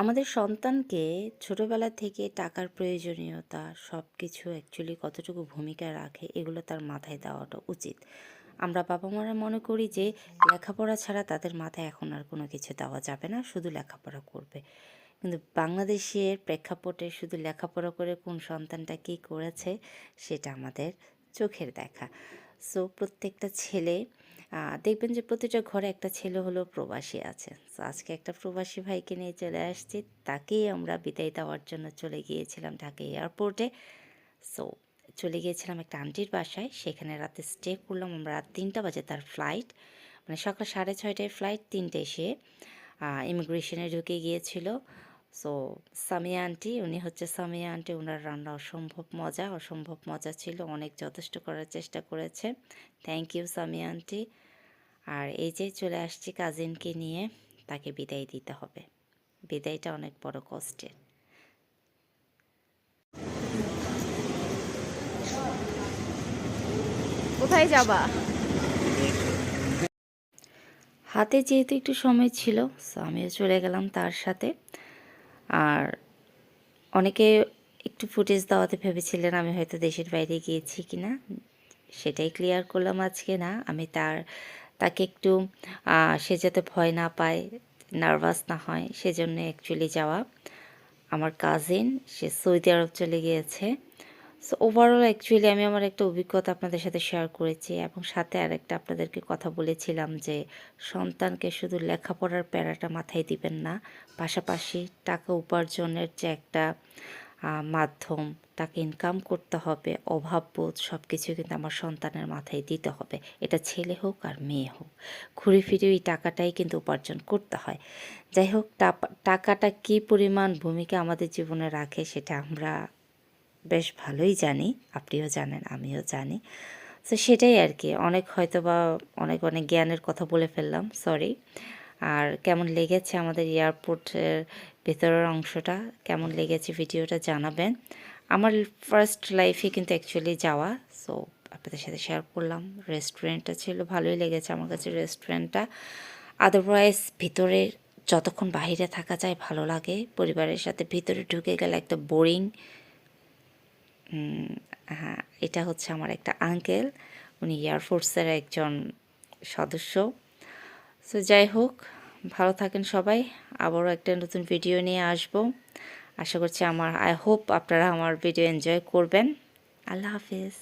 আমাদের সন্তানকে ছোটবেলা থেকে টাকার প্রয়োজনীয়তা সব কিছু অ্যাকচুয়ালি কতটুকু ভূমিকা রাখে এগুলো তার মাথায় দেওয়াটা উচিত। আমরা বাবা মারা মনে করি যে লেখাপড়া ছাড়া তাদের মাথায় এখন আর কোনো কিছু দেওয়া যাবে না, শুধু লেখাপড়া করবে। কিন্তু বাংলাদেশের প্রেক্ষাপটে শুধু লেখাপড়া করে কোন সন্তানটা কী করেছে সেটা আমাদের চোখের দেখা। সো প্রত্যেকটা ছেলে দেখবেন যে প্রতিটা ঘরে একটা ছেলে হলেও প্রবাসী আছে। সো আজকে একটা প্রবাসী ভাইকে নিয়ে চলে আসছি। তাকেই আমরা বিদায় দেওয়ার জন্য চলে গিয়েছিলাম ঢাকা এয়ারপোর্টে। সো চলে গিয়েছিলাম একটা আন্টির বাসায়, সেখানে রাতে স্টে করলাম আমরা। রাত ৩টা বাজে তার ফ্লাইট, মানে সকাল 6:30টায় ফ্লাইট, 3টায় সে ইমিগ্রেশনে ঢুকে গিয়েছিল। সো সামিয়া আন্টি, উনি হচ্ছে সামিয়া আন্টি, ওনার রান্না অসম্ভব মজা ছিল, অনেক যথেষ্ট করার চেষ্টা করেছে। Thank you Samia aunty. আর এই যে চলে আসছি কাজিনকে নিয়ে, তাকে বিদায় দিতে হবে। বিদায়টা অনেক বড় কষ্টের। কোথায় যাবা? হাতে যেহেতু একটু সময় ছিল, সো আমিও চলে গেলাম তার সাথে। আর অনেকে একটু ফুটেজ দেওয়াতে ভেবেছিলেন আমি হয়তো দেশের বাইরে গিয়েছি কিনা, সেটাই ক্লিয়ার করলাম আজকে। না, আমি তাকে একটু সে যাতে ভয় না পায়, নার্ভাস না হয়, সেজন্য অ্যাকচুয়ালি যাওয়া। আমার কাজিন সে সৌদি আরব চলে গিয়েছে। সো ওভারঅল অ্যাকচুয়ালি আমি আমার একটা অভিজ্ঞতা আপনাদের সাথে শেয়ার করেছি, এবং সাথে আরেকটা আপনাদেরকে কথা বলেছিলাম যে সন্তানকে শুধু লেখাপড়ার প্যারাটা মাথায় দিবেন না, পাশাপাশি টাকা উপার্জনের যে একটা মাধ্যম, টাকা ইনকাম করতে হবে, অভাববোধ সব কিছু কিন্তু আমার সন্তানের মাথায় দিতে হবে। এটা ছেলে হোক আর মেয়ে হোক, ঘুরে ফিরে এই টাকাটাই কিন্তু উপার্জন করতে হয়। যাই হোক, টাকাটা কী পরিমাণ ভূমিকা আমাদের জীবনে রাখে সেটা আমরা বেশ ভালোই জানি, আপনিও জানেন, আমিও জানি। তো সেটাই আর কি, অনেক হয়তো বা অনেক অনেক জ্ঞানের কথা বলে ফেললাম, সরি। আর কেমন লেগেছে আমাদের এয়ারপোর্টের ভেতরের অংশটা, কেমন লেগেছে ভিডিওটা জানাবেন। আমার ফার্স্ট লাইফে কিন্তু অ্যাকচুয়ালি যাওয়া, সো আপনাদের সাথে শেয়ার করলাম। রেস্টুরেন্টটা ছিল, ভালোই লেগেছে আমার কাছে রেস্টুরেন্টটা। আদারওয়াইজ ভিতরে যতক্ষণ বাইরে থাকা যায় ভালো লাগে, পরিবারের সাথে ভিতরে ঢুকে গেলে একটা বোরিং। হ্যাঁ, এটা হচ্ছে আমার একটা আঙ্কেল, উনি এয়ারফোর্সের একজন সদস্য। সো যাই হোক, ভালো থাকেন সবাই। আবারও একটা নতুন ভিডিও নিয়ে আসব। আশা করছি আই হোপ আপনারা আমার ভিডিও এনজয় করবেন। আল্লাহ হাফিজ।